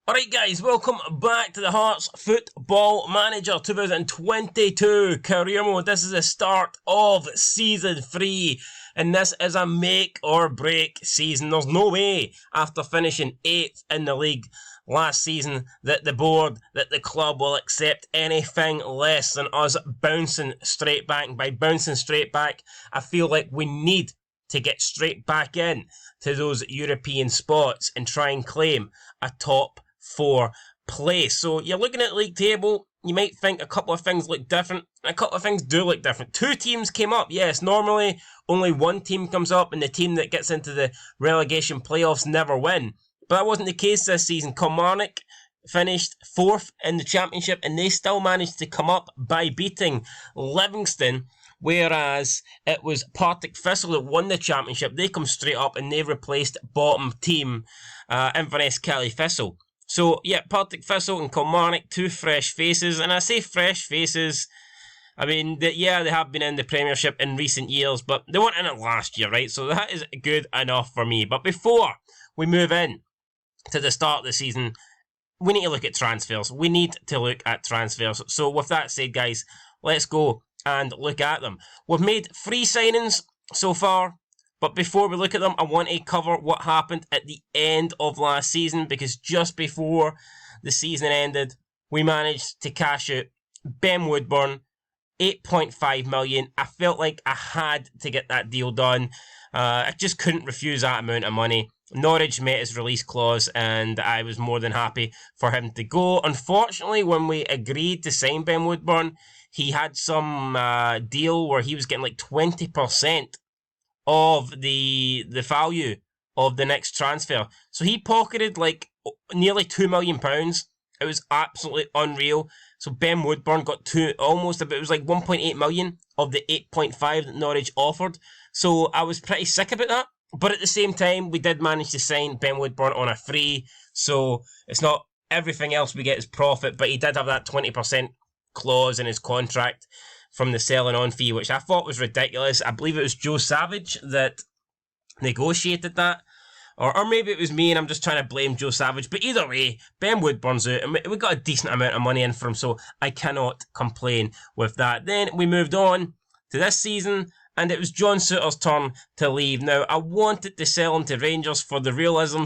Alright guys, welcome back to the Hearts Football Manager 2022 career mode. This is the start of season 3 and this is a make or break season. There's no way after finishing 8th in the league last season that the club will accept anything less than us bouncing straight back. And by bouncing straight back, I feel like we need to get straight back in to those European spots and try and claim a top 4 place. So you're looking at the league table, you might think a couple of things look different, and a couple of things do look different. 2 teams came up, yes, normally only 1 team comes up, and the team that gets into the relegation playoffs never win. But that wasn't the case this season. Kilmarnock finished 4th in the championship, and they still managed to come up by beating Livingston, whereas it was Partick Thistle that won the championship. They come straight up, and they replaced bottom team Inverness Kelly Thistle. So, yeah, Partick Thistle and Kilmarnock, 2 fresh faces. And I say fresh faces, I mean, they have been in the Premiership in recent years, but they weren't in it last year, right? So that is good enough for me. But before we move in to the start of the season, we need to look at transfers. We need to look at transfers. So with that said, guys, let's go and look at them. We've made 3 signings so far. But before we look at them, I want to cover what happened at the end of last season, because just before the season ended, we managed to cash out Ben Woodburn, 8.5 million. I felt like I had to get that deal done. I just couldn't refuse that amount of money. Norwich met his release clause, and I was more than happy for him to go. Unfortunately, when we agreed to sign Ben Woodburn, he had some deal where he was getting like 20% of the value of the next transfer. So he pocketed like nearly £2 million. It was absolutely unreal. So Ben Woodburn got it was like 1.8 million of the 8.5 that Norwich offered. So I was pretty sick about that. But at the same time, we did manage to sign Ben Woodburn on a free. So it's not everything else we get is profit, but he did have that 20% clause in his contract from the selling on fee, which I thought was ridiculous. I believe it was Joe Savage that negotiated that. Or maybe it was me and I'm just trying to blame Joe Savage. But either way, Ben Woodburn's out and we got a decent amount of money in for him, so I cannot complain with that. Then we moved on to this season and it was John Souttar's turn to leave. Now, I wanted to sell him to Rangers for the realism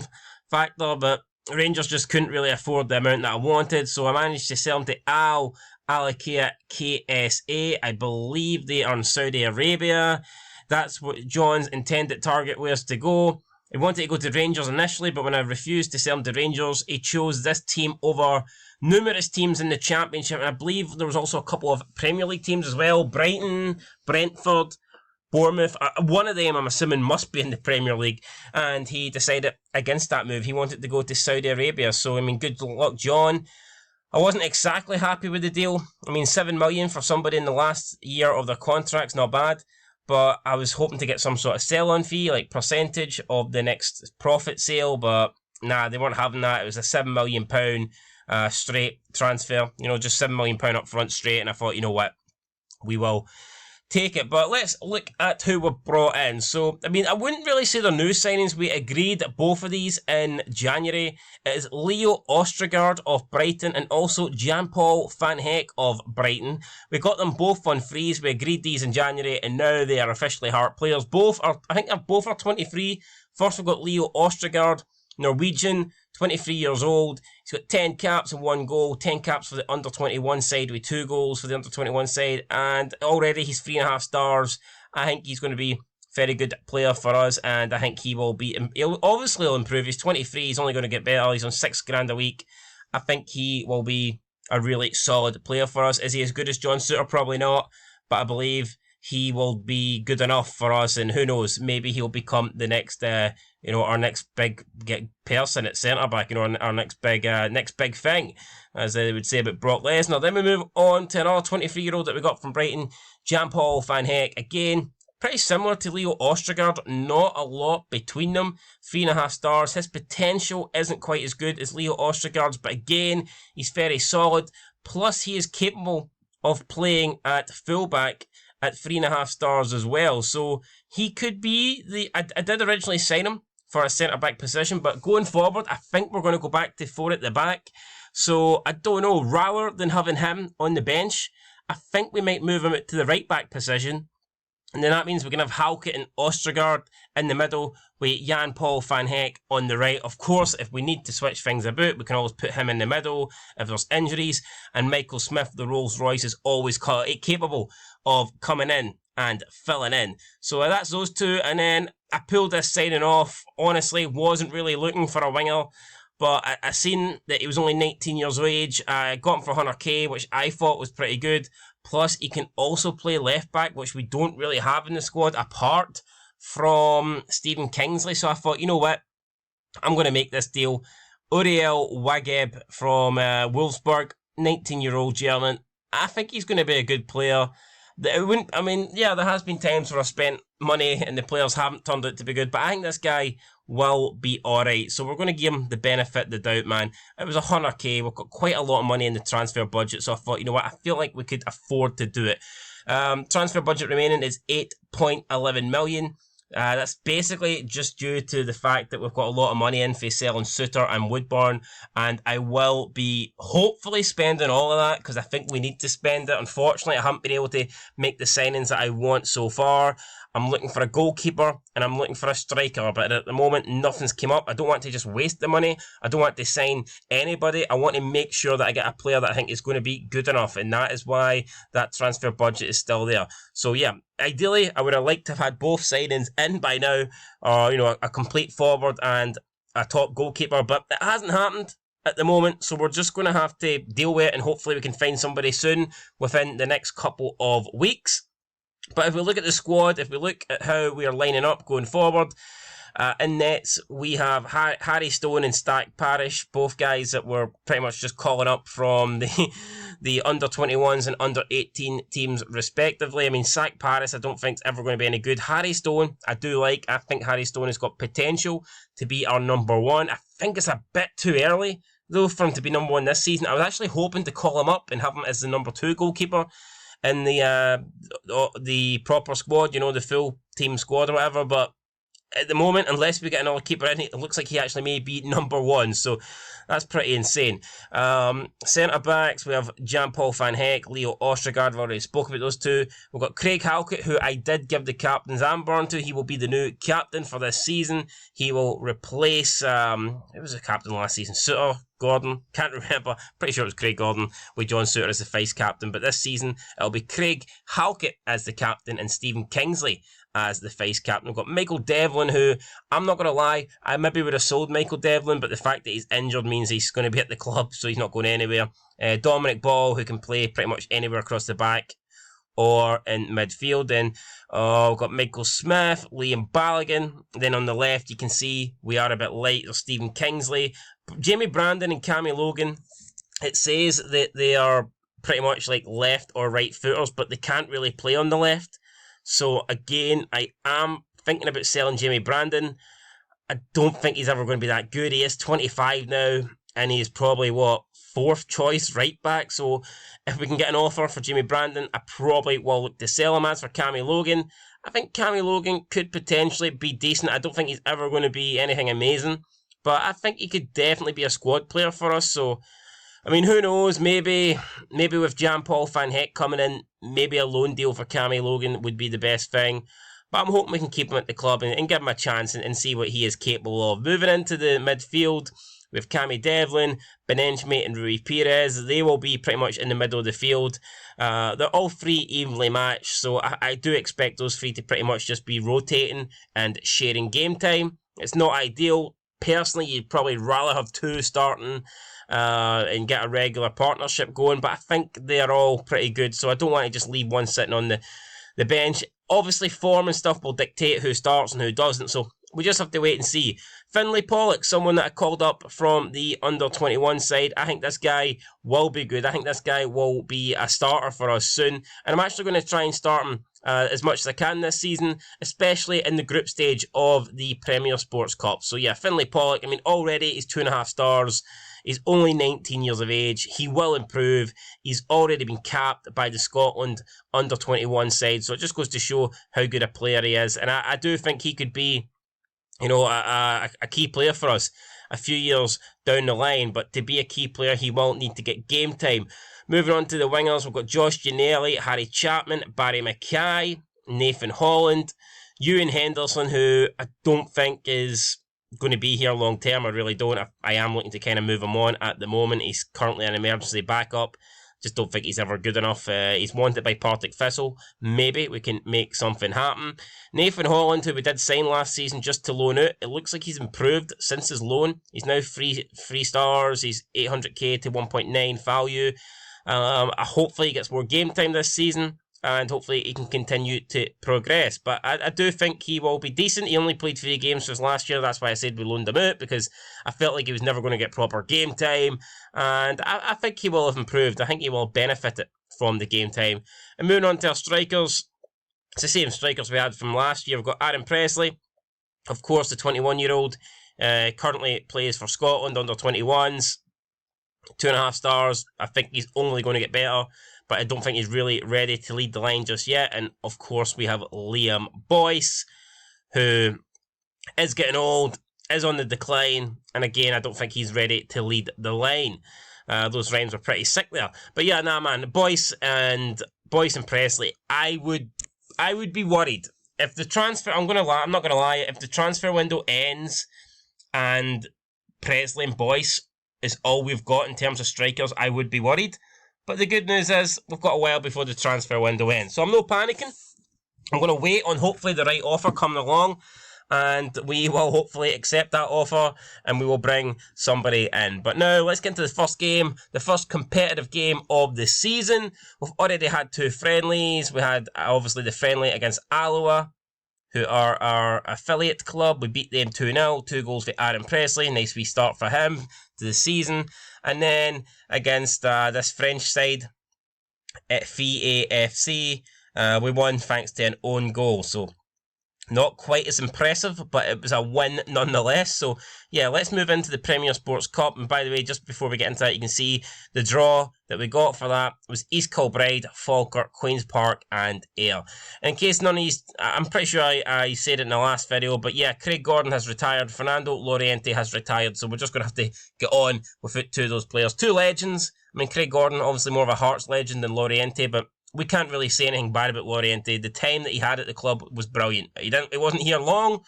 factor, but Rangers just couldn't really afford the amount that I wanted, so I managed to sell him to Al Alakia KSA. I believe they are in Saudi Arabia. That's what John's intended target was to go. He wanted to go to Rangers initially, but when I refused to sell him to Rangers, he chose this team over numerous teams in the Championship. And I believe there was also a couple of Premier League teams as well. Brighton, Brentford, Bournemouth. One of them, I'm assuming, must be in the Premier League. And he decided against that move. He wanted to go to Saudi Arabia. So, I mean, good luck, John. I wasn't exactly happy with the deal. I mean, 7 million for somebody in the last year of their contract's not bad. But I was hoping to get some sort of sell-on fee, like percentage of the next profit sale. But nah, they weren't having that. It was a £7 million straight transfer. You know, just £7 million up front straight. And I thought, you know what, we will take it. But let's look at who we've brought in. So, I mean, I wouldn't really say they're new signings. We agreed both of these in January. It is Leo Ostergaard of Brighton and also Jan-Paul Van Heck of Brighton. We got them both on frees. We agreed these in January and now they are officially Heart players. I think both are 23. First we've got Leo Ostergaard, Norwegian, 23 years old. He's got 10 caps and 1 goal, 10 caps for the under-21 side with 2 goals for the under-21 side, and already he's 3.5 stars. I think he's going to be a very good player for us, and I think he'll obviously improve. He's 23, he's only going to get better. He's on £6,000 a week. I think he will be a really solid player for us. Is he as good as John Souttar? Probably not, but I believe he will be good enough for us, and who knows, maybe he'll become the next, our next big person at centre-back, our next big thing, as they would say about Brock Lesnar. Then we move on to another 23-year-old that we got from Brighton, Jan-Paul Van Heck. Again, pretty similar to Leo Ostergaard, not a lot between them, 3.5 stars. His potential isn't quite as good as Leo Ostergaard's, but again, he's very solid. Plus, he is capable of playing at fullback at 3.5 stars as well. So he could be I did originally sign him for a centre-back position, but going forward, I think we're going to go back to 4 at the back. So, I don't know, rather than having him on the bench, I think we might move him to the right-back position. And then that means we're going to have Halkett and Ostergaard in the middle with Jan-Paul van Hecke on the right. Of course, if we need to switch things about, we can always put him in the middle if there's injuries. And Michael Smith, the Rolls Royce, is always capable of coming in and filling in. So that's those two. And then I pulled this signing off. Honestly, wasn't really looking for a winger. But I seen that he was only 19 years of age. I got him for 100k, which I thought was pretty good. Plus, he can also play left back, which we don't really have in the squad, apart from Stephen Kingsley. So I thought, you know what? I'm going to make this deal. Uriel Wageb from Wolfsburg, 19-year-old German. I think he's going to be a good player. There has been times where I've spent money and the players haven't turned out to be good, but I think this guy will be alright. So we're going to give him the benefit of the doubt, man. It was 100k. We've got quite a lot of money in the transfer budget, so I thought, you know what, I feel like we could afford to do it. Transfer budget remaining is 8.11 million. That's basically just due to the fact that we've got a lot of money in for selling Suter and Woodburn, and I will be hopefully spending all of that because I think we need to spend it. Unfortunately, I haven't been able to make the signings that I want so far. I'm looking for a goalkeeper and I'm looking for a striker, but at the moment, nothing's come up. I don't want to just waste the money. I don't want to sign anybody. I want to make sure that I get a player that I think is going to be good enough, and that is why that transfer budget is still there. So yeah, ideally, I would have liked to have had both signings in by now, or a complete forward and a top goalkeeper, but it hasn't happened at the moment, so we're just going to have to deal with it, and hopefully we can find somebody soon within the next couple of weeks. But if we look at the squad, if we look at how we are lining up going forward, in nets, we have Harry Stone and Stack Parish, both guys that were pretty much just calling up from the under-21s and under-18 teams respectively. I mean, Stack Parish I don't think is ever going to be any good. Harry Stone, I do like. I think Harry Stone has got potential to be our number one. I think it's a bit too early, though, for him to be number one this season. I was actually hoping to call him up and have him as the number 2 goalkeeper in the proper squad, the full team squad or whatever, but at the moment, unless we get another keeper in, it looks like he actually may be number 1, so that's pretty insane. Centre-backs, we have Jan-Paul van Hecke, Leo Ostergaard, I've already spoke about those two. We've got Craig Halkett, who I did give the captain's armband to. He will be the new captain for this season. He will replace, who was the captain last season? Suter, Gordon, can't remember. Pretty sure it was Craig Gordon with John Suter as the vice captain, but this season it'll be Craig Halkett as the captain and Stephen Kingsley as the vice captain. We've got Michael Devlin, who, I'm not going to lie, I maybe would have sold Michael Devlin, but the fact that he's injured means he's going to be at the club, so he's not going anywhere. Dominic Ball, who can play pretty much anywhere across the back or in midfield. Then we've got Michael Smith, Liam Balogun. Then on the left, you can see we are a bit light. There's Stephen Kingsley. Jamie Brandon and Cammy Logan, it says that they are pretty much like left or right footers, but they can't really play on the left. So again, I am thinking about selling Jamie Brandon. I don't think he's ever going to be that good. He is 25 now, and he's probably, 4th choice right back. So if we can get an offer for Jamie Brandon, I probably will look to sell him. As for Cammy Logan, I think Cammy Logan could potentially be decent. I don't think he's ever going to be anything amazing, but I think he could definitely be a squad player for us. So I mean, who knows, maybe with Jan-Paul van Hecke coming in, maybe a loan deal for Cammy Logan would be the best thing. But I'm hoping we can keep him at the club and give him a chance and see what he is capable of. Moving into the midfield, we have Cammy Devlin, Benenchmate and Rui Perez. They will be pretty much in the middle of the field. They're all 3 evenly matched, so I do expect those 3 to pretty much just be rotating and sharing game time. It's not ideal. Personally, you'd probably rather have 2 starting and get a regular partnership going, but I think they're all pretty good, so I don't want to just leave one sitting on the bench. Obviously, form and stuff will dictate who starts and who doesn't, so we just have to wait and see. Finlay Pollock, someone that I called up from the under-21 side. I think this guy will be good. I think this guy will be a starter for us soon, and I'm actually going to try and start him as much as I can this season, especially in the group stage of the Premier Sports Cup. So yeah, Finlay Pollock, I mean, already he's 2.5 stars. He's only 19 years of age. He will improve. He's already been capped by the Scotland under-21 side, so it just goes to show how good a player he is. And I do think he could be you know, a key player for us a few years down the line. But to be a key player, he will need to get game time. Moving on to the wingers, we've got Josh Ginnelly, Harry Chapman, Barry Mackay, Nathan Holland, Ewan Henderson, who I don't think is going to be here long term. I really don't. I am looking to kind of move him on at the moment. He's currently an emergency backup. Just don't think he's ever good enough. He's wanted by Partick Thistle. Maybe we can make something happen. Nathan Holland, who we did sign last season just to loan out, it looks like he's improved since his loan. He's now three stars. He's 800k to 1.9 value. Hopefully he gets more game time this season, and hopefully he can continue to progress. But I do think he will be decent. He only played 3 games since last year. That's why I said we loaned him out, because I felt like he was never going to get proper game time. And I think he will have improved. I think he will benefit it from the game time. And moving on to our strikers, it's the same strikers we had from last year. We've got Aaron Presley, of course, the 21-year-old. Currently plays for Scotland under 21s. 2.5 stars. I think he's only going to get better, but I don't think he's really ready to lead the line just yet. And of course, we have Liam Boyce, who is getting old, is on the decline, and again, I don't think he's ready to lead the line. Those rhymes were pretty sick there. But yeah, nah, man, Boyce and Presley, I would be worried if the transfer. I'm not gonna lie. If the transfer window ends and Presley and Boyce is all we've got in terms of strikers, I would be worried. But the good news is we've got a while before the transfer window ends, so I'm not panicking. I'm going to wait on hopefully the right offer coming along, and we will hopefully accept that offer, and we will bring somebody in. But now let's get into the first game, the first competitive game of the season. We've already had 2 friendlies. We had obviously the friendly against Alloa, who are our affiliate club. We beat them 2-0, 2 goals for Aaron Presley. Nice wee start for him to the season. And then against this French side at FAFC, we won thanks to an own goal. So not quite as impressive, but it was a win nonetheless. So yeah, let's move into the Premier Sports Cup. And by the way, just before we get into that, you can see the draw that we got for that was East Kilbride, Falkirk, Queen's Park, and Ayr. In case none of you, I'm pretty sure I said it in the last video, but yeah, Craig Gordon has retired, Fernando Loriente has retired, so we're just going to have to get on without 2 of those players. 2 legends. I mean, Craig Gordon, obviously more of a Hearts legend than Loriente, but we can't really say anything bad about Loriente. The time that he had at the club was brilliant. He wasn't here long,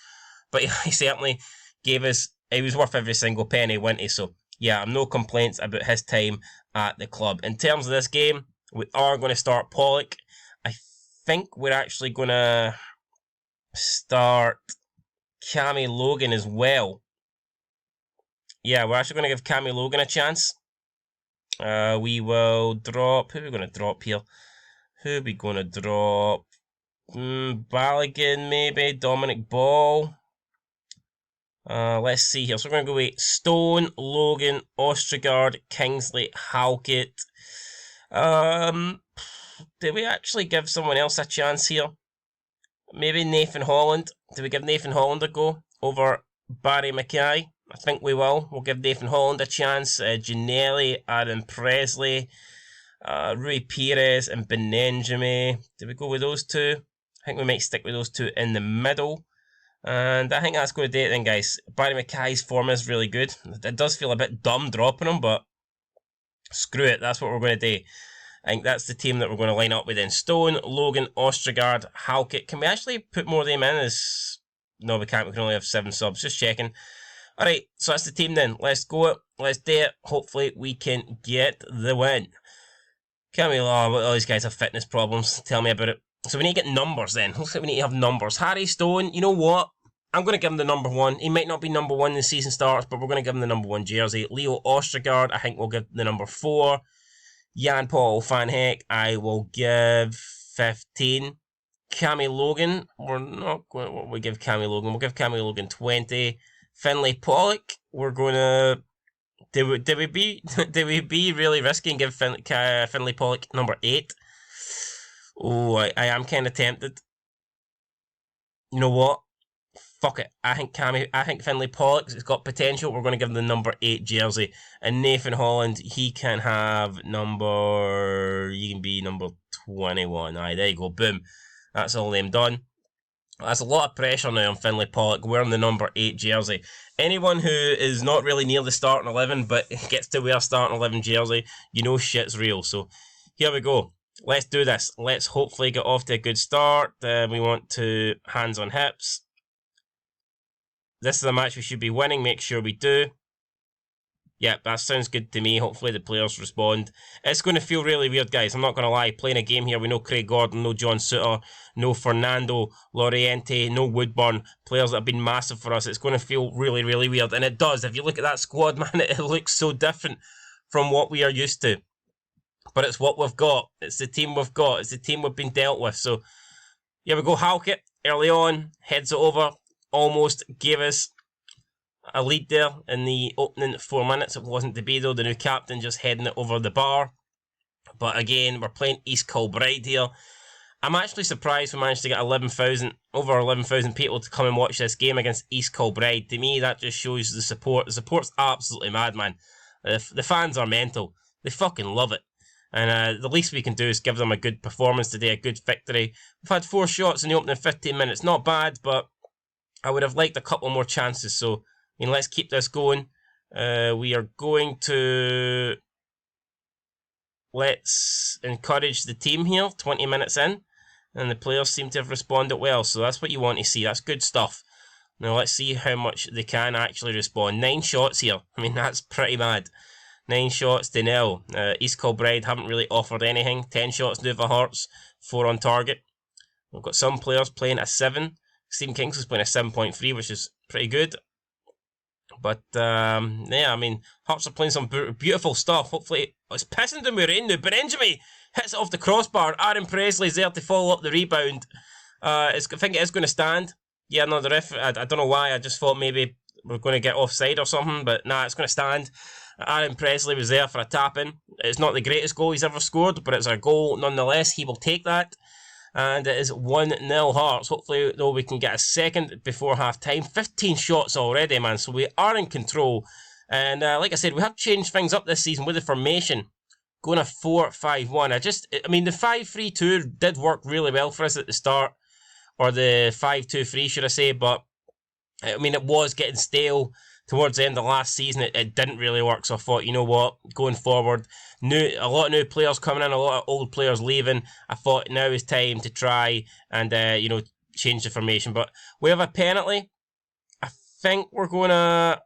but he certainly gave us. He was worth every single penny, wasn't he? So yeah, I'm no complaints about his time at the club. In terms of this game, we are going to start Pollock. I think we're actually going to start Cammy Logan as well. Yeah, we're actually going to give Cammy Logan a chance. We will drop. Who are we going to drop here? Who are we going to drop? Balogun, maybe. Dominic Ball. Let's see here. So we're going to go with Stone, Logan, Ostergaard, Kingsley, Halkett. Did we actually give someone else a chance here? Maybe Nathan Holland. Did we give Nathan Holland a go over Barry Mackay? I think we will. We'll give Nathan Holland a chance. Ginnelly, Aaron Presley, Rui Perez and Benenjame. Did we go with those 2? I think we might stick with those 2 in the middle. And I think that's going to do it then, guys. Barry Mackay's form is really good. It does feel a bit dumb dropping him, but screw it. That's what we're going to do. I think that's the team that we're going to line up with then. Stone, Logan, Ostergaard, Halkett. Can we actually put more of them in? No, we can't. We can only have 7 subs. Just checking. Alright, so that's the team then. Let's go it. Let's do it. Hopefully we can get the win. Camille, all these guys have fitness problems. Tell me about it. So we need to get numbers then. Looks like we need to have numbers. Harry Stone, you know what? I'm going to give him the number 1. He might not be number 1 when the season starts, but we're going to give him the number 1 jersey. Leo Ostergaard, I think we'll give the number 4. Jan Paul Van Heck, I will give 15. Cammy Logan, we're not going to, what we give Cammy Logan? We'll give Cammy Logan 20. Finlay Pollock, we're going to, did we be really risky and give Finlay Pollock number 8? Oh, I am kind of tempted. You know what? Fuck it. I think Finlay Pollock has got potential. We're going to give him the number 8 jersey. And Nathan Holland, he can have you can be number 21. Aye, there you go. Boom. That's all them done. That's a lot of pressure now on Finlay Pollock wearing the number 8 jersey. Anyone who is not really near the starting 11 but gets to wear starting 11 jersey, you know shit's real. So here we go. Let's do this. Let's hopefully get off to a good start. We want to hands on hips. This is a match we should be winning. Make sure we do. Yep, that sounds good to me. Hopefully the players respond. It's going to feel really weird, guys. I'm not going to lie. Playing a game here with no Craig Gordon, no John Suter, no Fernando Loriente, no Woodburn. Players that have been massive for us. It's going to feel really, really weird. And it does. If you look at that squad, man, it looks so different from what we are used to. But it's what we've got. It's the team we've got. It's the team we've been dealt with. So here we go. Halkett early on. Heads it over. Almost gave us a lead there in the opening 4 minutes. It wasn't to be though. The new captain just heading it over the bar. But again, we're playing East Kilbride here. I'm actually surprised we managed to get over 11,000 people to come and watch this game against East Kilbride. To me, that just shows the support. The support's absolutely mad, man. The fans are mental. They fucking love it. And the least we can do is give them a good performance today, a good victory. We've had 4 shots in the opening 15 minutes. Not bad, but I would have liked a couple more chances. So, I mean, let's keep this going. We are going to... Let's encourage the team here, 20 minutes in. And the players seem to have responded well. So that's what you want to see. That's good stuff. Now let's see how much they can actually respond. 9 shots here. I mean, that's pretty mad. 9 shots to 0. East Kilbride haven't really offered anything. 10 shots to the Hearts. 4 on target. We've got some players playing a 7. Stephen Kingsley's playing a 7.3, which is pretty good. But, yeah, I mean, Hearts are playing some beautiful stuff. Hopefully, it's pissing down with rain now. Benjamin hits it off the crossbar. Aaron Presley's there to follow up the rebound. I think it is going to stand. Yeah, no, the ref, I don't know why. I just thought maybe we're going to get offside or something. But, nah, it's going to stand. Aaron Presley was there for a tap-in. It's not the greatest goal he's ever scored, but it's a goal nonetheless. He will take that. And it is 1-0 Hearts. Hopefully, though, we can get a second before half-time. 15 shots already, man. So we are in control. And like I said, we have changed things up this season with the formation. Going a 4-5-1. I mean, the 5-3-2 did work really well for us at the start. Or the 5-2-3, should I say. But, I mean, it was getting stale towards the end of last season. It didn't really work. So I thought, you know what, going forward, a lot of new players coming in, a lot of old players leaving. I thought now is time to try and, you know, change the formation. But we have a penalty. I think we're going to...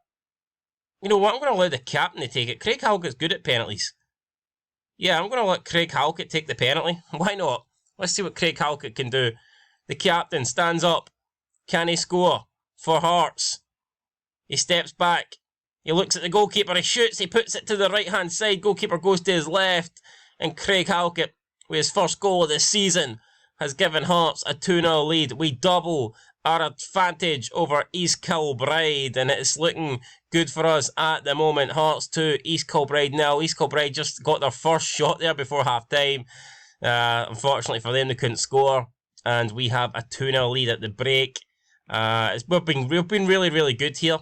You know what, I'm going to allow the captain to take it. Craig Halkett's good at penalties. Yeah, I'm going to let Craig Halkett take the penalty. Why not? Let's see what Craig Halkett can do. The captain stands up. Can he score for Hearts? He steps back. He looks at the goalkeeper. He shoots. He puts it to the right-hand side. Goalkeeper goes to his left. And Craig Halkett, with his first goal of the season, has given Hearts a 2-0 lead. We double our advantage over East Kilbride. And it's looking good for us at the moment. Hearts 2, East Kilbride 0. East Kilbride just got their first shot there before half-time. Unfortunately for them, they couldn't score. And we have a 2-0 lead at the break. We've been really, really good here.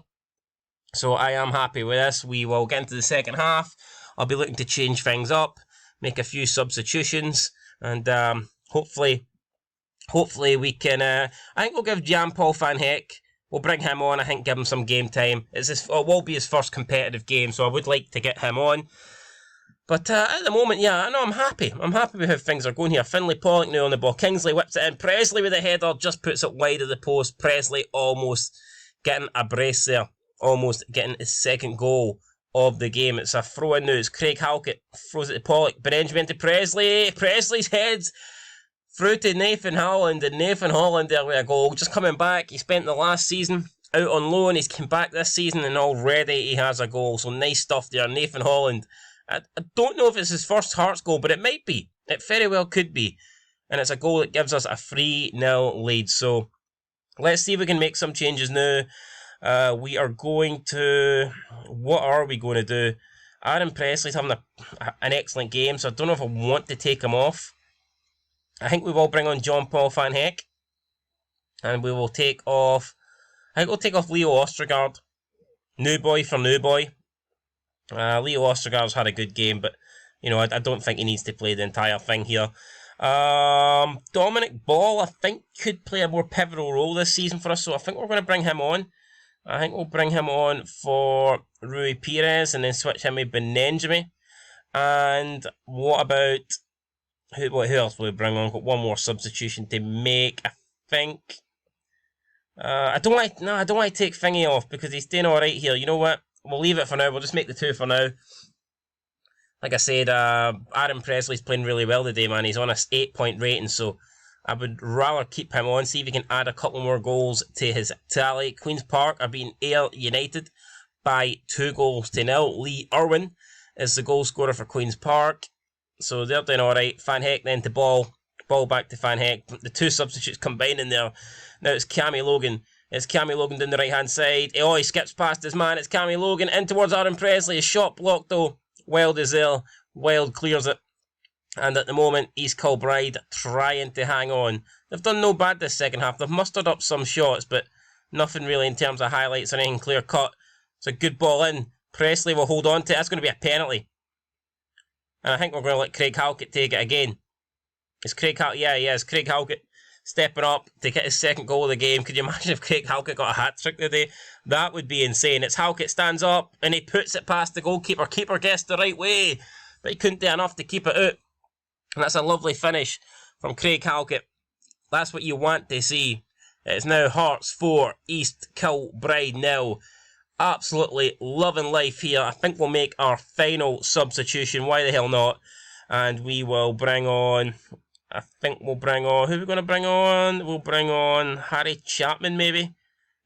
So I am happy with this. We will get into the second half. I'll be looking to change things up, make a few substitutions, and hopefully we can... I think we'll give Jan-Paul van Heck, we'll bring him on, I think give him some game time. It will be his first competitive game, so I would like to get him on. But at the moment, yeah, I know I'm happy. I'm happy with how things are going here. Finlay Pollock now on the ball. Kingsley whips it in. Presley with the header, just puts it wide of the post. Presley almost getting a brace there. Almost getting his second goal of the game. It's a throw-in now. It's Craig Halkett. Throws it to Pollock. Benjamin to Presley. Presley's heads through to Nathan Holland. And Nathan Holland there with a goal. Just coming back. He spent the last season out on loan. He's come back this season and already he has a goal. So nice stuff there. Nathan Holland. I don't know if it's his first Hearts goal, but it might be. It very well could be. And it's a goal that gives us a 3-0 lead. So let's see if we can make some changes now. We are going to... What are we going to do? Aaron Presley's having an excellent game, so I don't know if I want to take him off. I think we will bring on Jan-Paul van Heck. And we will take off... I think we'll take off Leo Ostergaard. New boy for new boy. Leo Ostergaard's had a good game, but, you know, I don't think he needs to play the entire thing here. Dominic Ball, I think, could play a more pivotal role this season for us, so I think we're going to bring him on. I think we'll bring him on for Rui Perez and then switch him with Benenjami. And what about... Who else will we bring on? Got one more substitution to make, I think. I don't want to take Thingy off because he's doing alright here. You know what? We'll leave it for now. We'll just make the two for now. Like I said, Aaron Presley's playing really well today, man. He's on a 8-point rating, so I would rather keep him on, see if he can add a couple more goals to his tally. Queen's Park are being United by 2-0. Lee Irwin is the goal scorer for Queen's Park. So they're doing alright. Van Heck then to Ball. Ball back to Van Heck. The two substitutes combining there. Now it's Cammy Logan. It's Cammy Logan down the right-hand side. Oh, he skips past his man. It's Cammy Logan in towards Aaron Presley. A shot blocked though. Wild is there. Wild clears it. And at the moment, East Kilbride trying to hang on. They've done no bad this second half. They've mustered up some shots, but nothing really in terms of highlights or anything clear cut. It's a good ball in. Presley will hold on to it. That's going to be a penalty. And I think we're going to let Craig Halkett take it again. Is Craig Halkett? Yeah, he is. Craig Halkett stepping up to get his second goal of the game. Could you imagine if Craig Halkett got a hat-trick today? That would be insane. It's Halkett stands up and he puts it past the goalkeeper. Keeper guessed the right way, but he couldn't do enough to keep it out. And that's a lovely finish from Craig Halkett. That's what you want to see. It's now Hearts 4, East Kilbride 0. Absolutely loving life here. I think we'll make our final substitution. Why the hell not? And we will bring on... I think we'll bring on... Who are we going to bring on? We'll bring on Harry Chapman, maybe?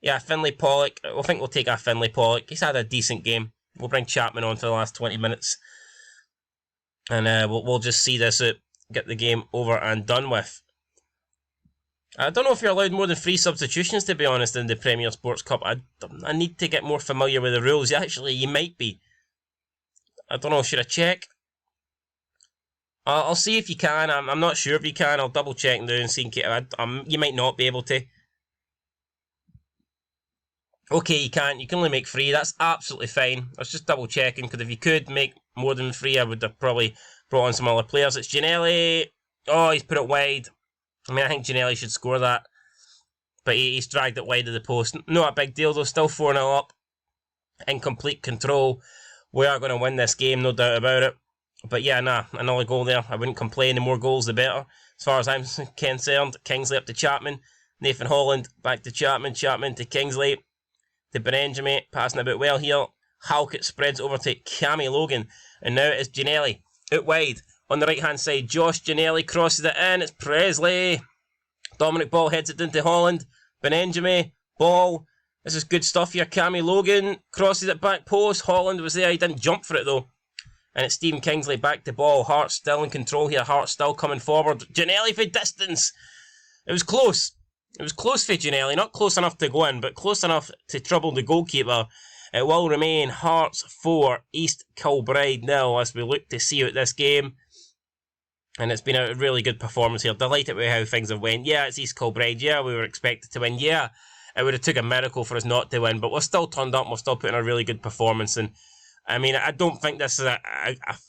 Yeah, Finlay Pollock. I think we'll take our Finlay Pollock. He's had a decent game. We'll bring Chapman on for the last 20 minutes. And we'll just see this out. Get the game over and done with. I don't know if you're allowed more than 3 substitutions, to be honest, in the Premier Sports Cup. I need to get more familiar with the rules. Actually, you might be. I don't know, should I check? I'll see if you can. I'm not sure if you can. I'll double check now and see. You might not be able to. Okay, you can't. You can only make 3. That's absolutely fine. I was just double checking, because if you could make more than 3, I would have probably brought on some other players. It's Ginnelly. Oh, he's put it wide. I mean, I think Ginnelly should score that. But he's dragged it wide of the post. Not a big deal, though. Still 4-0 up. In complete control. We are going to win this game, no doubt about it. But yeah, nah, another goal there. I wouldn't complain. The more goals, the better. As far as I'm concerned, Kingsley up to Chapman. Nathan Holland back to Chapman. Chapman to Kingsley. To Benenjami. Passing about well here. Halkett spreads over to Cammy Logan. And now it's Ginnelly. Out wide. On the right-hand side, Josh Ginnelly crosses it in. It's Presley. Dominic Ball heads it into Holland. Benenjami. Ball. This is good stuff here. Cammy Logan crosses it back post. Holland was there. He didn't jump for it, though. And it's Stephen Kingsley back to Ball. Hearts still in control here. Hearts still coming forward. Ginnelly for distance. It was close. It was close for Ginnelly. Not close enough to go in, but close enough to trouble the goalkeeper. It will remain Hearts 4, East Kilbride 0 as we look to see out this game. And it's been a really good performance here. Delighted with how things have went. Yeah, it's East Kilbride. Yeah, we were expected to win. Yeah, it would have took a miracle for us not to win. But we're still turned up. We're still putting a really good performance. And I mean, I don't think this is a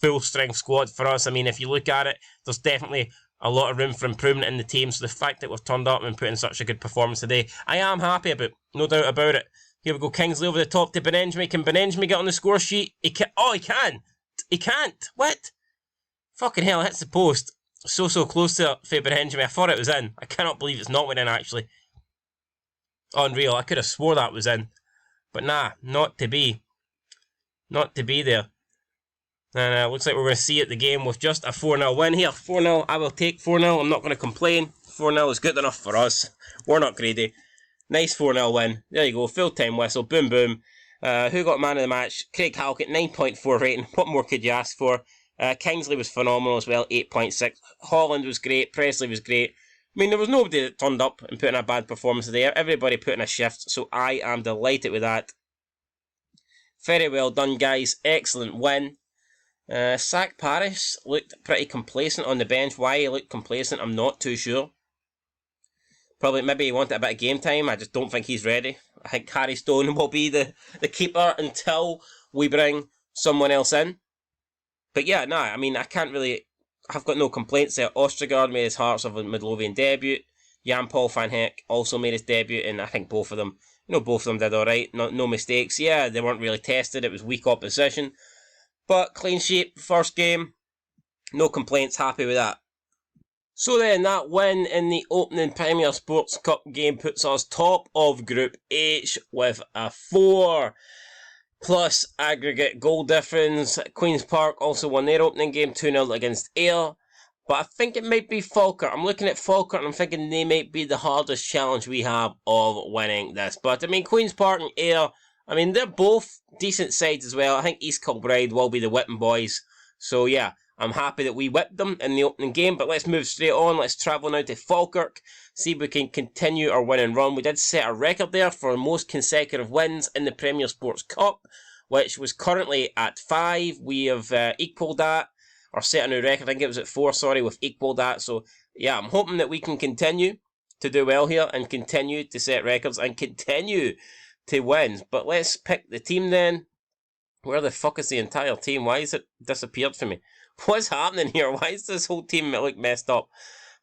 full-strength squad for us. I mean, if you look at it, there's definitely a lot of room for improvement in the team. So the fact that we've turned up and put in such a good performance today, I am happy about. No doubt about it. Here we go. Kingsley over the top to Benenjami. Can Benenjami get on the score sheet? He can. Oh, he can. He can't. What? Fucking hell, it hits the post. So close to it for Benenjami. I thought it was in. I cannot believe it's not went in, actually. Unreal. I could have swore that was in. But nah, not to be. Not to be there. And looks like we're going to see it the game with just a 4-0 win here. 4-0. I will take 4-0. I'm not going to complain. 4-0 is good enough for us. We're not greedy. Nice 4-0 win. There you go. Full-time whistle. Boom, boom. Who got man of the match? Craig Halkett, 9.4 rating. What more could you ask for? Kingsley was phenomenal as well, 8.6. Holland was great. Presley was great. I mean, there was nobody that turned up and put in a bad performance today. Everybody put in a shift, so I am delighted with that. Very well done, guys. Excellent win. Sack Paris looked pretty complacent on the bench. Why he looked complacent, I'm not too sure. Probably, maybe he wanted a bit of game time. I just don't think he's ready. I think Harry Stone will be the keeper until we bring someone else in. But yeah, no, I mean, I can't really I've got no complaints there. Ostergaard made his Hearts of Midlothian debut. Jan-Paul van Hecke also made his debut, and I think both of them, both of them did alright. No mistakes. Yeah, they weren't really tested. It was weak opposition. But clean sheet, first game. No complaints, happy with that. So then, that win in the opening Premier Sports Cup game puts us top of Group H with a 4+ aggregate goal difference. Queen's Park also won their opening game 2-0 against Ayr. But I think it might be Falkirk. I'm looking at Falkirk and I'm thinking they might be the hardest challenge we have of winning this. But I mean, Queen's Park and Ayr, I mean, they're both decent sides as well. I think East Kilbride will be the whipping boys. So yeah, I'm happy that we whipped them in the opening game. But let's move straight on. Let's travel now to Falkirk. See if we can continue our winning run. We did set a record there for most consecutive wins in the Premier Sports Cup, which was currently at 5. We have equalled that, or set a new record. I think it was at 4, we've equalled that. So yeah, I'm hoping that we can continue to do well here and continue to set records and continue to win. But let's pick the team then. Where the fuck is the entire team? Why has it disappeared from me? What's happening here? Why is this whole team messed up?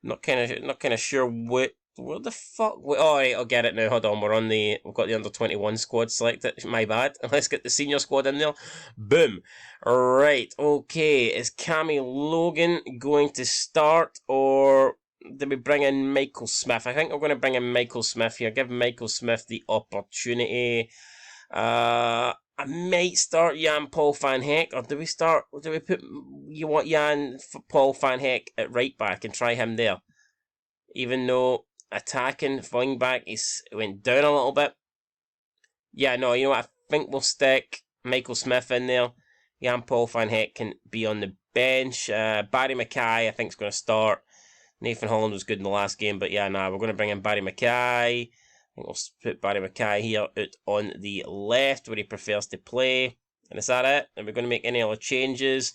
Not kind of sure where the fuck. Oh right, I'll get it now. Hold on, we've got the under-21 squad selected. My bad. Let's get the senior squad in there. Boom. Right. Okay. Is Cammy Logan going to start, or did we bring in Michael Smith? I think we're going to bring in Michael Smith here. Give Michael Smith the opportunity. I might start Jan-Paul van Hecke, or do we put Jan-Paul van Hecke at right back and try him there? Even though attacking wing back went down a little bit. Yeah, no, you know what? I think we'll stick Michael Smith in there. Jan-Paul van Hecke can be on the bench. Barry Mackay, I think, is going to start. Nathan Holland was good in the last game, but yeah, we're going to bring in Barry Mackay. I think we'll put Barry Mackay here out on the left where he prefers to play. And is that it? Are we going to make any other changes?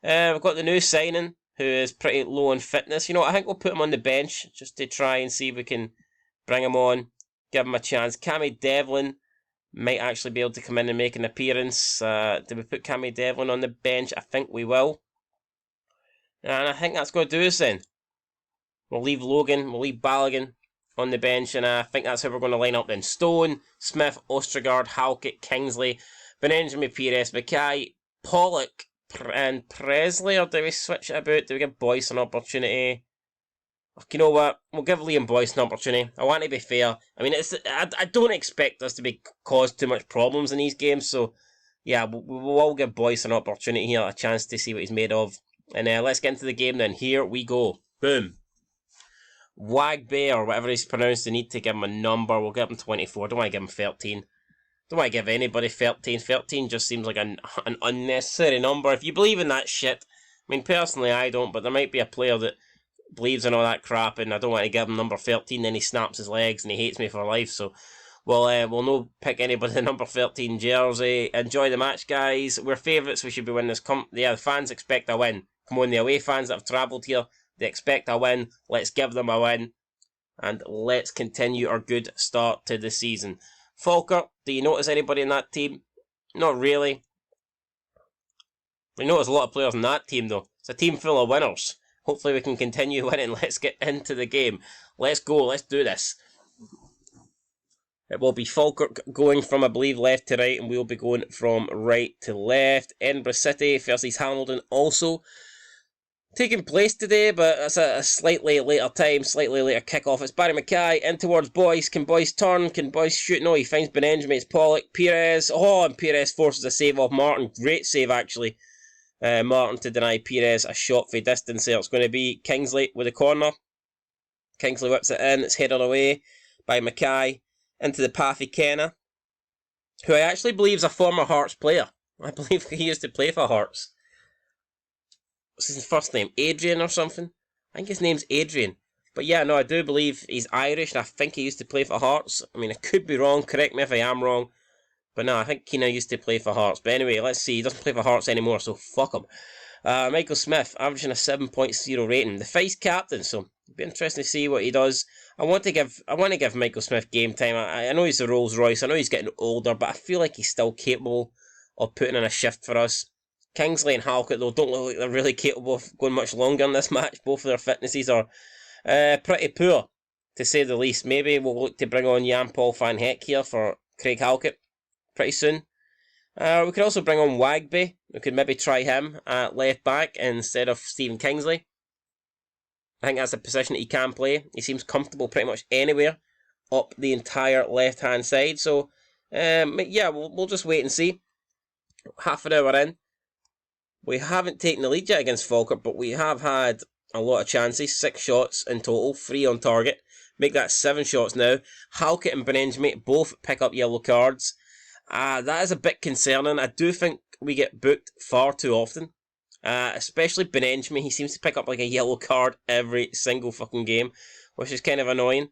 We've got the new signing, who is pretty low in fitness. You know what, I think we'll put him on the bench just to try and see if we can bring him on, give him a chance. Cammy Devlin might actually be able to come in and make an appearance. Did we put Cammy Devlin on the bench? I think we will. And I think that's going to do us then. We'll leave Logan, we'll leave Balogun on the bench, and I think that's how we're going to line up then. Stone, Smith, Ostergaard, Halkett, Kingsley, Benjamin Pires, Mackay, Pollock, and Presley, or do we switch it about? Do we give Boyce an opportunity? You know what? We'll give Liam Boyce an opportunity. I want to be fair. I mean, I don't expect us to cause too much problems in these games, so yeah, we'll all give Boyce an opportunity here, a chance to see what he's made of. And let's get into the game then. Here we go. Boom. Wagbe, or whatever he's pronounced, they need to give him a number. We'll give him 24. Don't want to give him 13. Don't want to give anybody 13. 13 just seems like an unnecessary number. If you believe in that shit, I mean, personally I don't, but there might be a player that believes in all that crap, and I don't want to give him number 13, then he snaps his legs and he hates me for life. So we'll no pick anybody the number 13 jersey. Enjoy the match, guys. We're favourites. We should be winning this. The fans expect a win. Come on, the away fans that have travelled here, they expect a win. Let's give them a win. And let's continue our good start to the season. Falkirk, do you notice anybody in that team? Not really. We notice a lot of players in that team, though. It's a team full of winners. Hopefully we can continue winning. Let's get into the game. Let's go. Let's do this. It will be Falkirk going from, I believe, left to right, and we'll be going from right to left. Edinburgh City versus Hamilton also taking place today, but it's a slightly later time, slightly later kick-off. It's Barry Mackay in towards Boyce. Can Boyce turn? Can Boyce shoot? No, he finds Benjamin. It's Pollock. Pires. Oh, and Pires forces a save off Martin. Great save, actually. Martin to deny Pires a shot for distance there. It's going to be Kingsley with a corner. Kingsley whips it in. It's headed away by Mackay into the path of Kenna, who I actually believe is a former Hearts player. I believe he used to play for Hearts. What's his first name? Adrian or something? I think his name's Adrian. But yeah, no, I do believe he's Irish, and I think he used to play for Hearts. I mean, I could be wrong. Correct me if I am wrong. But no, I think Keena used to play for Hearts. But anyway, let's see. He doesn't play for Hearts anymore, so fuck him. Michael Smith, averaging a 7.0 rating. The vice captain, so it'll be interesting to see what he does. I want to give Michael Smith game time. I know he's a Rolls Royce. I know he's getting older, but I feel like he's still capable of putting in a shift for us. Kingsley and Halkett, though, don't look like they're really capable of going much longer in this match. Both of their fitnesses are pretty poor, to say the least. Maybe we'll look to bring on Jan-Paul van Heck here for Craig Halkett pretty soon. We could also bring on Wagby. We could maybe try him at left back instead of Stephen Kingsley. I think that's a position that he can play. He seems comfortable pretty much anywhere up the entire left-hand side. So, yeah, we'll just wait and see. Half an hour in. We haven't taken the lead yet against Falkirk, but we have had a lot of chances. 6 shots in total, 3 on target. Make that 7 shots now. Halkett and Benenjami both pick up yellow cards. That is a bit concerning. I do think we get booked far too often. Especially Benenjami. He seems to pick up like a yellow card every single fucking game, which is kind of annoying.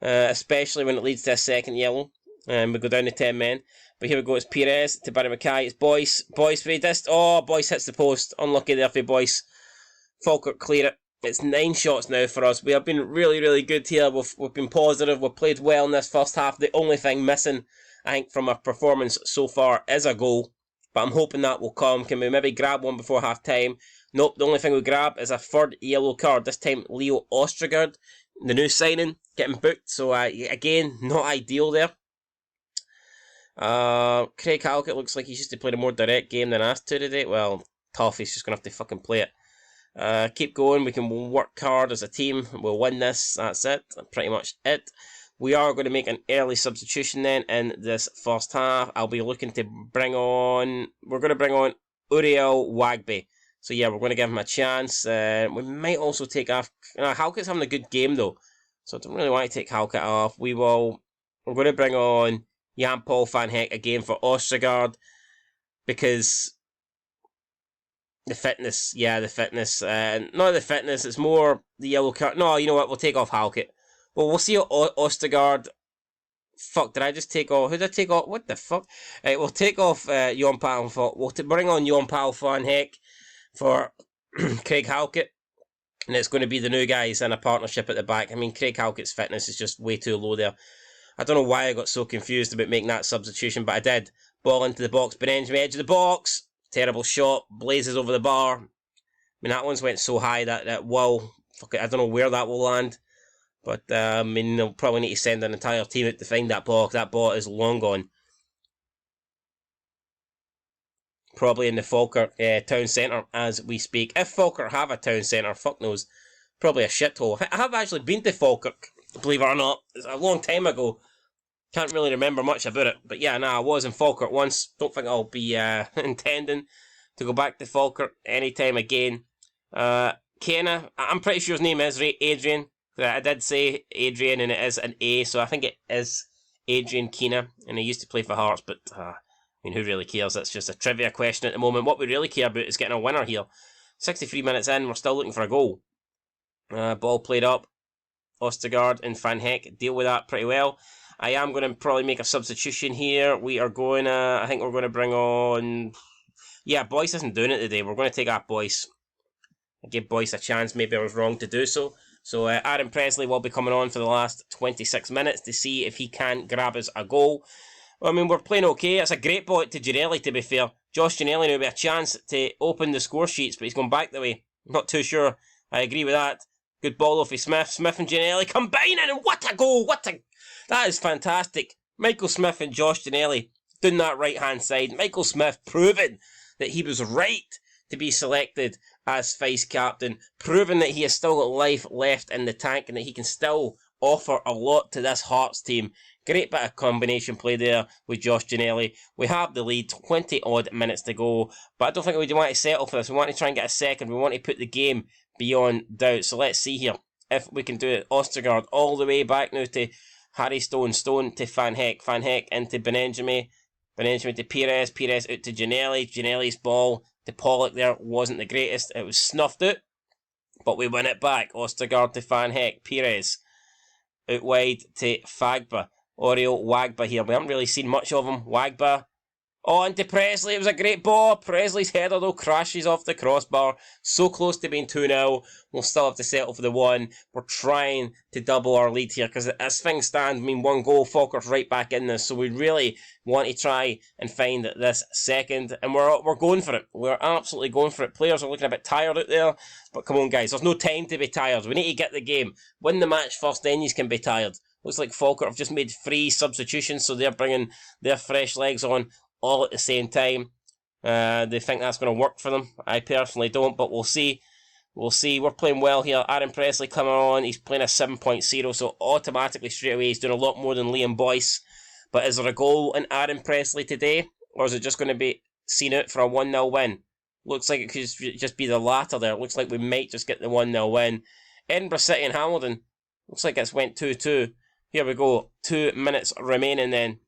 Especially when it leads to a second yellow. We go down to 10 men. But here we go, it's Perez to Barry Mackay. It's Boyce. Boyce for dist. Oh, Boyce hits the post. Unlucky there for Boyce. Falkirk clear it. It's 9 shots now for us. We have been really, really good here. We've been positive. We've played well in this first half. The only thing missing, I think, from our performance so far is a goal. But I'm hoping that will come. Can we maybe grab one before half time? Nope, the only thing we grab is a third yellow card. This time, Leo Ostergaard, the new signing, getting booked. So, again, not ideal there. Craig Halkett looks like he's used to play a more direct game than asked to today. Well, tough, he's just going to have to fucking play it. Keep going, we can work hard as a team, we'll win this, that's it, pretty much it. We are going to make an early substitution then in this first half. I'll be looking to bring on, we're going to bring on Uriel Wagby. So yeah, we're going to give him a chance. We might also take off, Halkett's having a good game though, so I don't really want to take Halkett off. We're going to bring on Jan-Paul van Heck again for Ostergaard, because the fitness, not the fitness, it's more the yellow card. No, you know what, we'll take off Halkett. Well, we'll see Ostergaard. Fuck, did I just take off? Who did I take off? What the fuck? Right, we'll take off Jan-Paul. We'll bring on Jan-Paul van Heck for Craig Halkett. And it's going to be the new guys in a partnership at the back. I mean, Craig Halkett's fitness is just way too low there. I don't know why I got so confused about making that substitution, but I did. Ball into the box, Benenjami, edge of the box. Terrible shot, blazes over the bar. I mean, that one's went so high that will, fuck it, I don't know where that will land. But, I mean, they'll probably need to send an entire team out to find that ball, because that ball is long gone. Probably in the Falkirk town centre as we speak. If Falkirk have a town centre, fuck knows. Probably a shithole. I have actually been to Falkirk, believe it or not. It's a long time ago. Can't really remember much about it. But yeah, I was in Falkirk once. Don't think I'll be intending to go back to Falkirk anytime again. Kenna, I'm pretty sure his name is Adrian. I did say Adrian and it is an A, so I think it is Adrian Keena. And he used to play for Hearts, but I mean, who really cares? That's just a trivia question at the moment. What we really care about is getting a winner here. 63 minutes in, we're still looking for a goal. Ball played up. Ostergaard and Van Heck deal with that pretty well. I am going to probably make a substitution here. We are going to, I think we're going to bring on, yeah, Boyce isn't doing it today. We're going to take out Boyce. Give Boyce a chance. Maybe I was wrong to do so. So Aaron Presley will be coming on for the last 26 minutes to see if he can grab us a goal. Well, I mean, we're playing okay. It's a great ball to Ginelli, to be fair. Josh Ginelli will be a chance to open the score sheets, but he's gone back the way. Not too sure. I agree with that. Good ball off of Smith. Smith and Ginelli combining, and what a goal! That is fantastic. Michael Smith and Josh Ginelli doing that right-hand side. Michael Smith proving that he was right to be selected as vice captain, proving that he has still got life left in the tank and that he can still offer a lot to this Hearts team. Great bit of combination play there with Josh Ginelli. We have the lead, 20 odd minutes to go, but I don't think we want to settle for this. We want to try and get a second. We want to put the game beyond doubt. So let's see here if we can do it. Ostergaard all the way back now to Harry Stone to Van Heck into Benenjami to Perez out to Ginelli's ball to Pollock there wasn't the greatest, it was snuffed out, but we win it back. Ostergaard to Van Heck, Perez out wide to Fagba, Oriel Wagba here, we haven't really seen much of him. Wagba On to Presley, it was a great ball. Presley's header though crashes off the crossbar. So close to being 2-0. We'll still have to settle for the 1. We're trying to double our lead here because as things stand, I mean, 1 goal, Falkirk's right back in this. So we really want to try and find this second. And we're going for it. We're absolutely going for it. Players are looking a bit tired out there. But come on guys, there's no time to be tired. We need to get the game. Win the match first, then you can be tired. Looks like Falkirk have just made 3 substitutions, so they're bringing their fresh legs on all at the same time. They think that's going to work for them. I personally don't, but we'll see. We'll see. We're playing well here. Aaron Presley coming on. He's playing a 7.0, so automatically straight away he's doing a lot more than Liam Boyce. But is there a goal in Aaron Presley today? Or is it just going to be seen out for a 1-0 win? Looks like it could just be the latter there. Looks like we might just get the 1-0 win. Edinburgh City and Hamilton. Looks like it's went 2-2. Here we go. 2 minutes remaining then.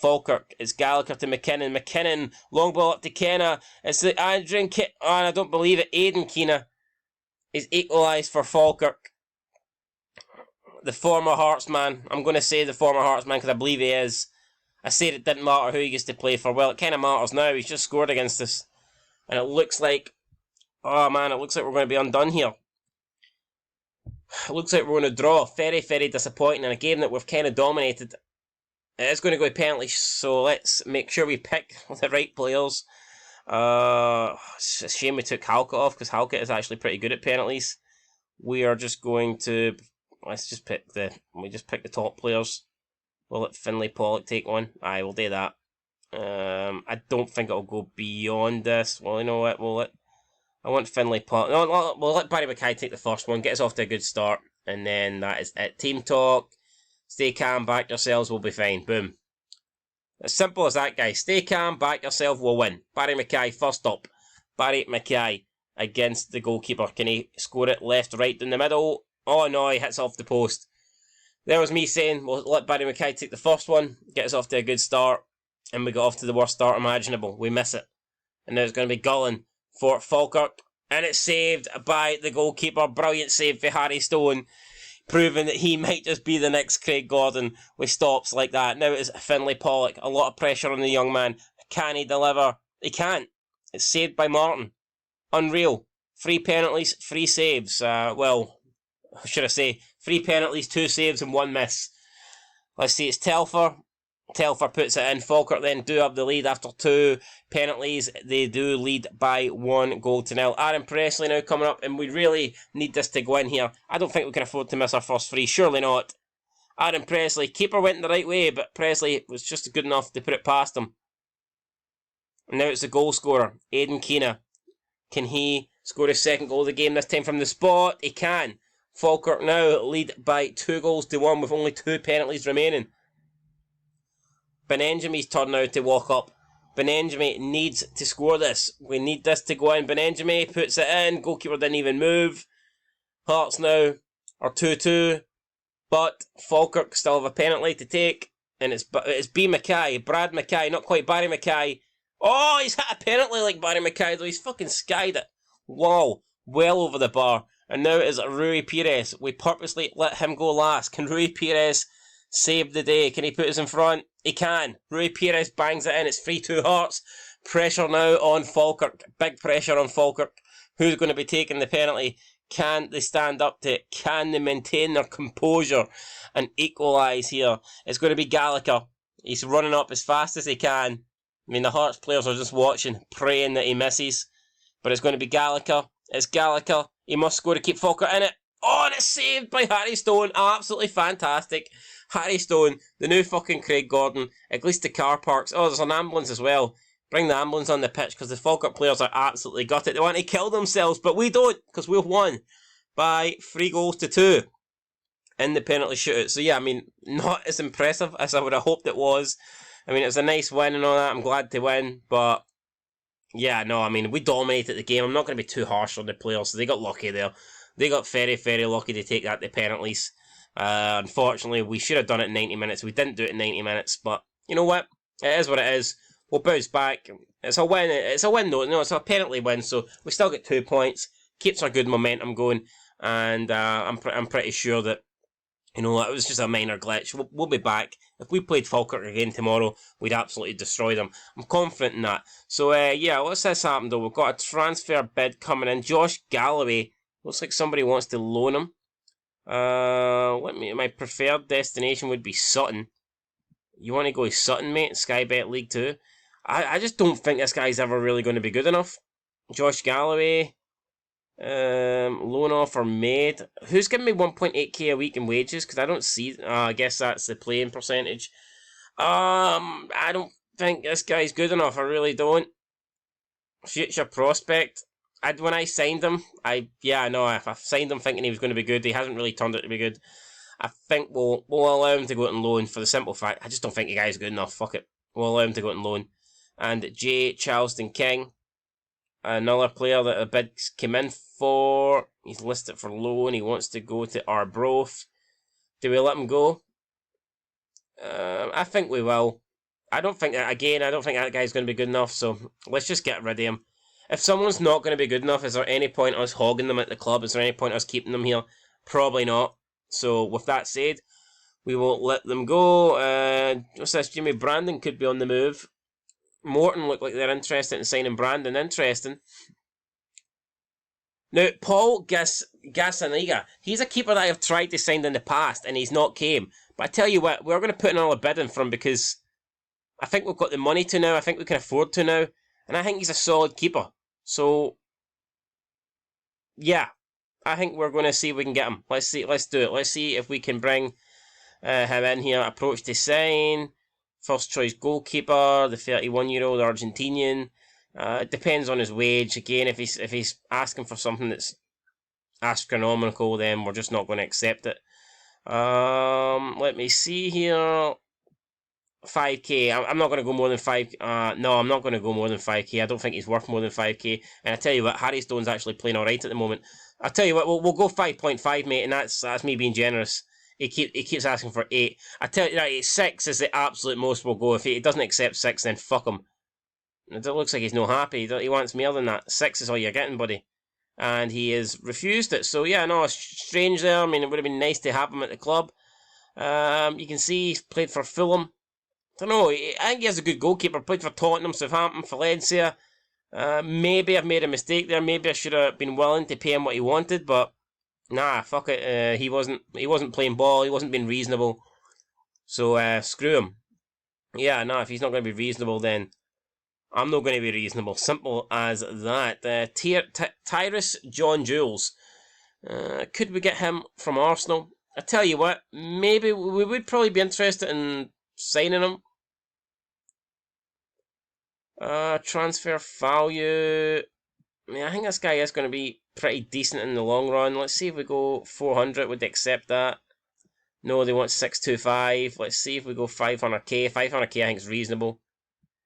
Falkirk, it's Gallagher to McKinnon. McKinnon, long ball up to Kenna. It's the Adrian I don't believe it. Aidan Keena is equalised for Falkirk. The former Hearts man. I'm going to say the former Hearts man because I believe he is. I said it didn't matter who he gets to play for. Well, it kind of matters now. He's just scored against us. And it looks like, oh man, it looks like we're going to be undone here. It looks like we're going to draw. Very, very disappointing in a game that we've kind of dominated. It is going to go to penalties, so let's make sure we pick the right players. It's a shame we took Halkett off, because Halkett is actually pretty good at penalties. We are just going to... Let's just pick the... We just pick the top players. We'll let Finlay Pollock take one. Aye, we'll do that. I don't think it'll go beyond this. Well, you know what? I want Finlay Pollock... No, we'll let Barry Mackay take the first one. Get us off to a good start. And then that is it. Team talk. Stay calm, back yourselves, we'll be fine. Boom. As simple as that, guys. Stay calm, back yourself, we'll win. Barry Mackay, first up. Barry Mackay against the goalkeeper. Can he score it left, right, in the middle? Oh no, he hits off the post. There was me saying, we'll let Barry Mackay take the first one, get us off to a good start, and we got off to the worst start imaginable. We miss it. And now it's going to be Gullen for Falkirk. And it's saved by the goalkeeper. Brilliant save for Harry Stone. Proving that he might just be the next Craig Gordon with stops like that. Now it is Finlay Pollock. A lot of pressure on the young man. Can he deliver? He can't. It's saved by Martin. Unreal. 3 penalties, 3 saves. Well, should I say, 3 penalties, 2 saves and 1 miss. Let's see, it's Telfer. Telfer puts it in. Falkirk then do up the lead after 2 penalties. They do lead by 1-0. Aaron Presley now coming up, and we really need this to go in here. I don't think we can afford to miss our first 3. Surely not. Aaron Presley. Keeper went the right way, but Presley was just good enough to put it past him. And now it's the goal scorer, Aidan Keena. Can he score his second goal of the game, this time from the spot? He can. Falkirk now lead by 2-1 with only 2 penalties remaining. Benenjami's turn now to walk up. Benenjami needs to score this. We need this to go in. Benenjami puts it in. Goalkeeper didn't even move. Hearts now are 2-2. But Falkirk still have a penalty to take. And it's B. Mackay. Brad Mackay. Not quite Barry Mackay. Oh, he's hit a penalty like Barry Mackay though. He's fucking skied it. Wow. Well over the bar. And now it is Rui Pires. We purposely let him go last. Can Rui Pires save the day? Can he put us in front? He can. Rui Pires bangs it in. It's 3-2 Hearts. Pressure now on Falkirk. Big pressure on Falkirk. Who's going to be taking the penalty? Can they stand up to it? Can they maintain their composure and equalise here? It's going to be Gallagher. He's running up as fast as he can. I mean, the Hearts players are just watching, praying that he misses. But it's going to be Gallagher. It's Gallagher. He must score to keep Falkirk in it. Oh, and it's saved by Harry Stone. Absolutely fantastic. Harry Stone, the new fucking Craig Gordon. At least the car parks. Oh, there's an ambulance as well. Bring the ambulance on the pitch because the Falkirk players are absolutely gutted. They want to kill themselves, but we don't because we've won by 3-2 in the penalty shootout. So yeah, I mean, not as impressive as I would have hoped it was. I mean, it was a nice win and all that. I'm glad to win, but yeah, no, I mean, we dominated the game. I'm not going to be too harsh on the players. So they got lucky there. They got very, very lucky to take that to penalties. Unfortunately, we should have done it in 90 minutes. We didn't do it in 90 minutes, but you know what? It is what it is. We'll bounce back. It's a win. It's a win, though. No, it's a penalty win, so we still get 2 points. Keeps our good momentum going, and I'm pretty sure that You know, it was just a minor glitch. We'll be back. If we played Falkirk again tomorrow, we'd absolutely destroy them. I'm confident in that. So, yeah, what's this happen though? We've got a transfer bid coming in. Josh Galloway. Looks like somebody wants to loan him. My preferred destination would be Sutton. You want to go to Sutton, mate? Sky Bet League 2. I just don't think this guy's ever really going to be good enough. Josh Galloway. Loan offer made. Who's giving me 1.8k a week in wages? Because I don't see. I guess that's the playing percentage. I don't think this guy's good enough. I really don't. Future prospect. When I signed him, I know if I signed him thinking he was going to be good, he hasn't really turned out to be good. I think we'll allow him to go out on loan for the simple fact I just don't think the guy's good enough. Fuck it. We'll allow him to go out on loan. And J. Charleston King. Another player that a bid came in for. He's listed for loan. He wants to go to Arbroath. Do we let him go? I think we will. I don't think that guy's going to be good enough, so let's just get rid of him. If someone's not going to be good enough, is there any point us hogging them at the club? Is there any point us keeping them here? Probably not. So, with that said, we won't let them go. What's this? Jimmy Brandon could be on the move. Morton look like they're interested in signing Brandon. Interesting. Now, Paul Gazzaniga, he's a keeper that I've tried to sign in the past, and he's not came. But I tell you what, we're going to put another bid in for him because I think we've got the money to now. I think we can afford to now. And I think he's a solid keeper. So, yeah. I think we're going to see if we can get him. Let's do it. Let's see if we can bring him in here. Approach to sign. First choice goalkeeper, the 31-year-old Argentinian. It depends on his wage. Again, if he's asking for something that's astronomical, then we're just not going to accept it. Let me see here. 5k. I'm not going to go more than 5. No, I'm not going to go more than 5k. I don't think he's worth more than 5k. And I tell you what, Harry Stone's actually playing all right at the moment. I tell you what, we'll go 5.5, mate, and that's me being generous. He keeps asking for 8. I tell you, right, 6 is the absolute most we'll go. If he doesn't accept 6, then fuck him. It looks like he's not happy. He wants more than that. 6 is all you're getting, buddy. And he has refused it. So, yeah, no, strange there. I mean, it would have been nice to have him at the club. You can see he's played for Fulham. I don't know. I think he has a good goalkeeper. Played for Tottenham, Southampton, Valencia. Maybe I've made a mistake there. Maybe I should have been willing to pay him what he wanted, but nah, fuck it. He wasn't playing ball. He wasn't being reasonable. So screw him. Yeah, nah. If he's not going to be reasonable, then I'm not going to be reasonable. Simple as that. Tyrus John Jules. Could we get him from Arsenal? I tell you what, maybe we would probably be interested in signing him. Transfer value. I mean, I think this guy is going to be pretty decent in the long run. Let's see if we go 400. Would they accept that? No, they want 625. Let's see if we go 500k. 500k I think is reasonable.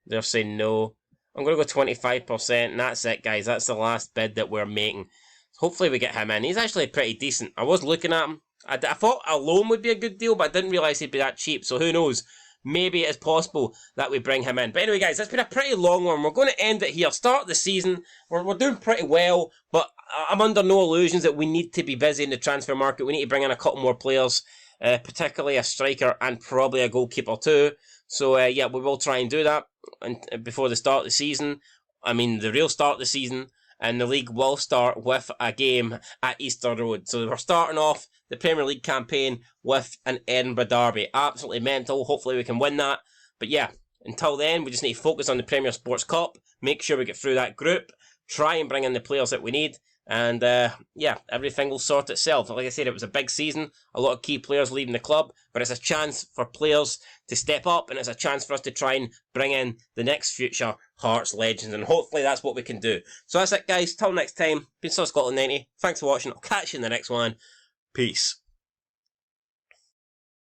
They're saying no. I'm going to go 25%, and that's it, guys. That's the last bid that we're making. Hopefully we get him in. He's actually pretty decent. I was looking at him. I thought a loan would be a good deal, but I didn't realise he'd be that cheap. So who knows? Maybe it's possible that we bring him in. But anyway, guys, it's been a pretty long one. We're going to end it here. Start the season. We're doing pretty well, but I'm under no illusions that we need to be busy in the transfer market. We need to bring in a couple more players, particularly a striker and probably a goalkeeper too. So, yeah, we will try and do that before the start of the season. I mean, the real start of the season. And the league will start with a game at Easter Road. So we're starting off the Premier League campaign with an Edinburgh derby. Absolutely mental. Hopefully we can win that. But yeah, until then, we just need to focus on the Premier Sports Cup. Make sure we get through that group. Try and bring in the players that we need. And yeah, everything will sort itself. Like I said, it was a big season. A lot of key players leaving the club. But it's a chance for players to step up. And it's a chance for us to try and bring in the next future Hearts legends. And hopefully that's what we can do. So that's it, guys. Till next time. Been Scotland 90. Thanks for watching. I'll catch you in the next one. Peace.